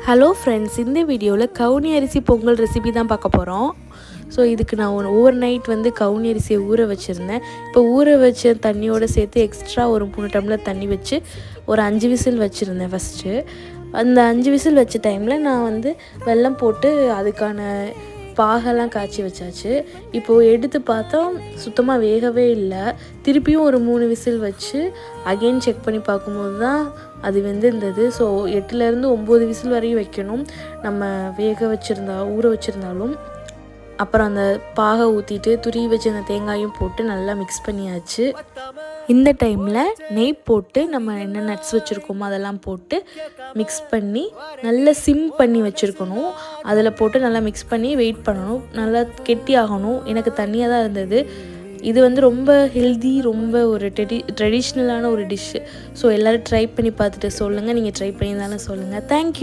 Hello friends, இந்த வீடியோவில் கவுனி அரிசி பொங்கல் ரெசிபி தான் பார்க்க போகிறோம். ஸோ இதுக்கு நான் ஓவர் நைட் கவுனி அரிசியை ஊற வச்சுருந்தேன். இப்போ ஊற வச்ச தண்ணியோடு சேர்த்து எக்ஸ்ட்ரா ஒரு 3 டம்ளர் தண்ணி வச்சு ஒரு 5 விசில் வச்சுருந்தேன். ஃபஸ்ட்டு அந்த 5 விசில் வச்ச டைமில் நான் வெல்லம் போட்டு அதுக்கான பாகெல்லாம் காய்ச்சி வச்சாச்சு. இப்போது எடுத்து பார்த்தா சுத்தமாக வேகவே இல்லை. திருப்பியும் ஒரு 3 விசில் வச்சு அகெயின் செக் பண்ணி பார்க்கும்போது தான் அது வெந்திருந்தது. ஸோ 8லேருந்து 9 விசில் வரையும் வைக்கணும் நம்ம ஊற வச்சுருந்தாலும். அப்புறம் அந்த பாகை ஊற்றிட்டு துருவி வச்சு அந்த தேங்காயும் போட்டு நல்லா மிக்ஸ் பண்ணியாச்சு. இந்த டைமில் நெய் போட்டு நம்ம என்ன நட்ஸ் வச்சுருக்கோமோ அதெல்லாம் போட்டு மிக்ஸ் பண்ணி நல்லா சிம் பண்ணி வச்சுருக்கணும். அதில் போட்டு நல்லா மிக்ஸ் பண்ணி வெயிட் பண்ணணும். நல்லா கெட்டி ஆகணும். எனக்கு தண்ணியாக தான் இருந்தது. இது ரொம்ப ஹெல்தி, ரொம்ப ஒரு ட்ரெடிஷ்னலான ஒரு டிஷ்ஷு. ஸோ எல்லோரும் ட்ரை பண்ணி பார்த்துட்டு சொல்லுங்கள். நீங்கள் ட்ரை பண்ணியிருந்தாலும் சொல்லுங்கள். தேங்க்யூ.